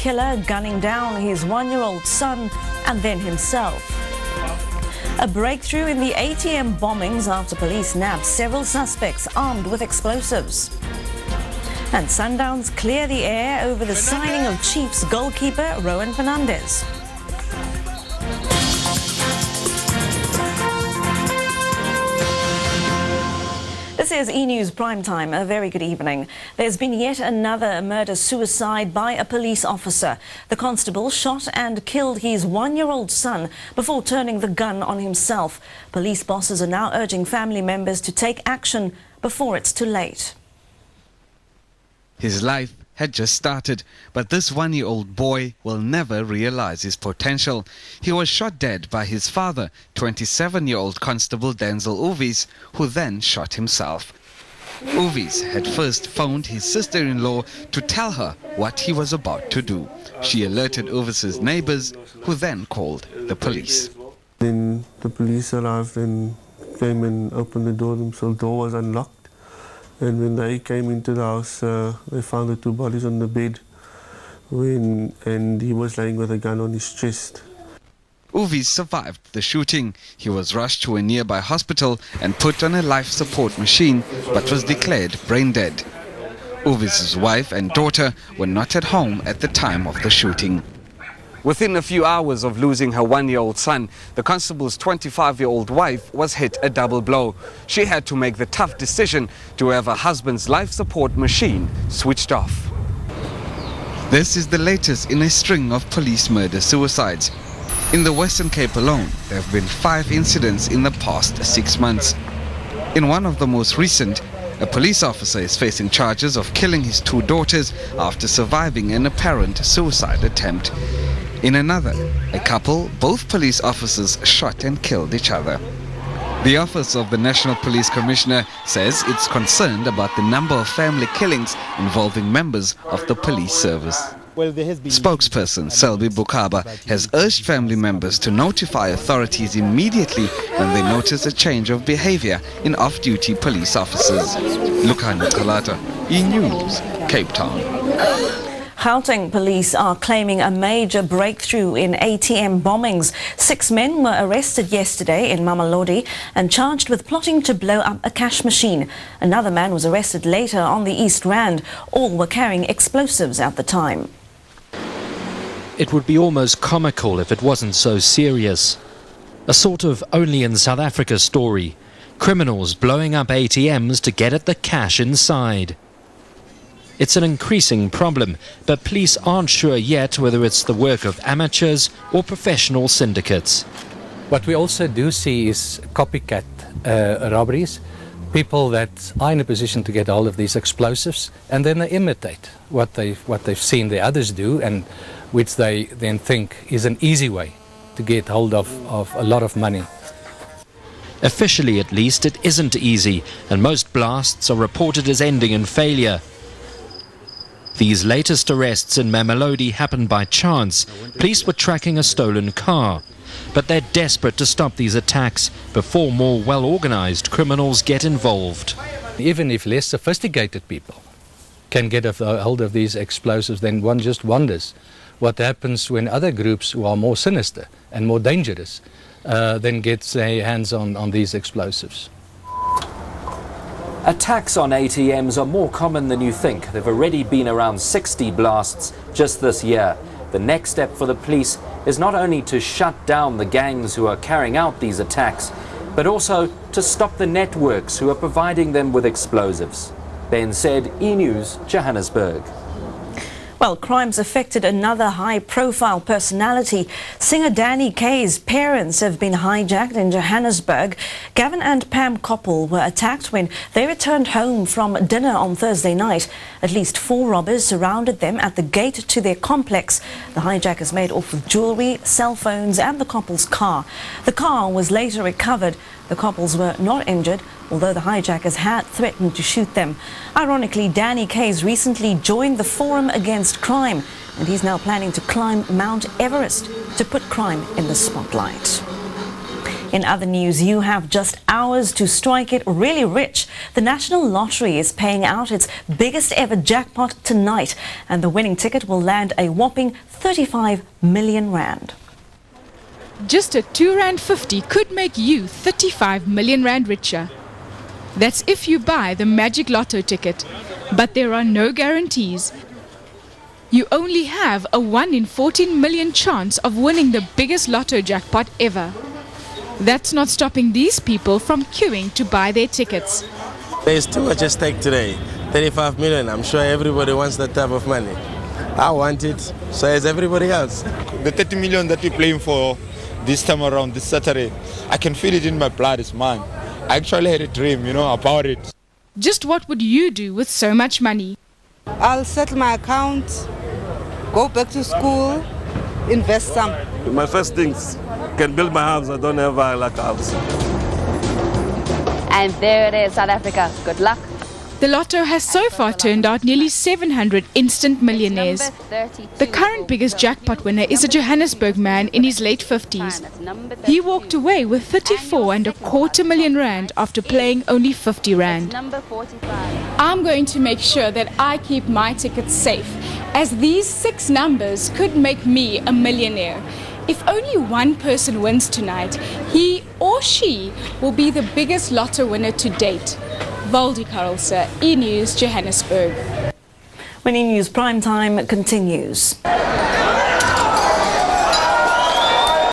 killer gunning down his 1-year-old son and then himself. A breakthrough in the ATM bombings after police nabbed several suspects armed with explosives. And Sundowns clear the air over the signing of Chiefs goalkeeper Rowan Fernandez. This is E-News Primetime. A very good evening. There's been yet another murder-suicide by a police officer. The constable shot and killed his 1-year-old son before turning the gun on himself. Police bosses are now urging family members to take action before it's too late. His life had just started, but this 1-year-old boy will never realize his potential. He was shot dead by his father, 27-year-old Constable Denzel Uvis, who then shot himself. Uvis had first phoned his sister-in-law to tell her what he was about to do. She alerted Uvis's neighbors, who then called the police. Then the police arrived and came and opened the door. The door was unlocked. And when they came into the house, they found the 2 bodies on the bed, and he was lying with a gun on his chest. Uvis survived the shooting. He was rushed to a nearby hospital and put on a life support machine, but was declared brain dead. Uvis's wife and daughter were not at home at the time of the shooting. Within a few hours of losing her 1-year-old son, the constable's 25-year-old wife was hit a double blow. She had to make the tough decision to have her husband's life support machine switched off. This is the latest in a string of police murder-suicides. In the Western Cape alone, there have been 5 incidents in the past 6 months. In one of the most recent, a police officer is facing charges of killing his 2 daughters after surviving an apparent suicide attempt. In another, a couple, both police officers shot and killed each other. The Office of the National Police Commissioner says it's concerned about the number of family killings involving members of the police service. Spokesperson Selby Bukaba has urged family members to notify authorities immediately when they notice a change of behavior in off-duty police officers. Lukhani Kalata, E-News, Cape Town. Gauteng police are claiming a major breakthrough in ATM bombings. 6 men were arrested yesterday in Mamelodi and charged with plotting to blow up a cash machine. Another man was arrested later on the East Rand. All were carrying explosives at the time. It would be almost comical if it wasn't so serious. A sort of only in South Africa story. Criminals blowing up ATMs to get at the cash inside. It's an increasing problem, but police aren't sure yet whether it's the work of amateurs or professional syndicates. What we also do see is copycat robberies, people that are in a position to get hold of these explosives, and then they imitate what they've seen the others do, and which they then think is an easy way to get hold of a lot of money. Officially, at least, it isn't easy, and most blasts are reported as ending in failure. These latest arrests in Mamelodi happened by chance. Police were tracking a stolen car. But they're desperate to stop these attacks before more well-organized criminals get involved. Even if less sophisticated people can get a hold of these explosives, then one just wonders what happens when other groups who are more sinister and more dangerous then get their hands on these explosives. Attacks on ATMs are more common than you think. There have already been around 60 blasts just this year. The next step for the police is not only to shut down the gangs who are carrying out these attacks, but also to stop the networks who are providing them with explosives. Ben said, E-News, Johannesburg. Well, crimes affected another high-profile personality. Singer Danny Kaye's parents have been hijacked in Johannesburg. Gavin and Pam Koppel were attacked when they returned home from dinner on Thursday night. At least 4 robbers surrounded them at the gate to their complex. The hijackers made off with jewellery, cell phones and the Koppels' car. The car was later recovered. The Koppels were not injured, although the hijackers had threatened to shoot them. Ironically, Danny Kaye's recently joined the Forum Against Crime, and he's now planning to climb Mount Everest to put crime in the spotlight. In other news, you have just hours to strike it really rich. The National Lottery is paying out its biggest ever jackpot tonight, and the winning ticket will land a whopping 35 million rand. Just a R2.50 could make you 35 million rand richer. That's if you buy the Magic Lotto ticket, but there are no guarantees. You only have a 1 in 14 million chance of winning the biggest lotto jackpot ever. That's not stopping these people from queuing to buy their tickets. There's too much at stake today. 35 million, I'm sure everybody wants that type of money. I want it, so as everybody else. The 30 million that we're playing for this time around, this Saturday, I can feel it in my blood, it's mine. I actually had a dream, about it. Just what would you do with so much money? I'll settle my account, go back to school, invest some. My first things, can build my house. I don't have a house. And there it is, South Africa. Good luck. The lotto has so far turned out nearly 700 instant millionaires. The current biggest jackpot winner is a Johannesburg man in his late 50s. He walked away with 34.25 million rand after playing only 50 rand. I'm going to make sure that I keep my tickets safe, as these 6 numbers could make me a millionaire. If only one person wins tonight, he or she will be the biggest lotto winner to date. Valdi Karelse, E-News, Johannesburg. When E-News Primetime continues.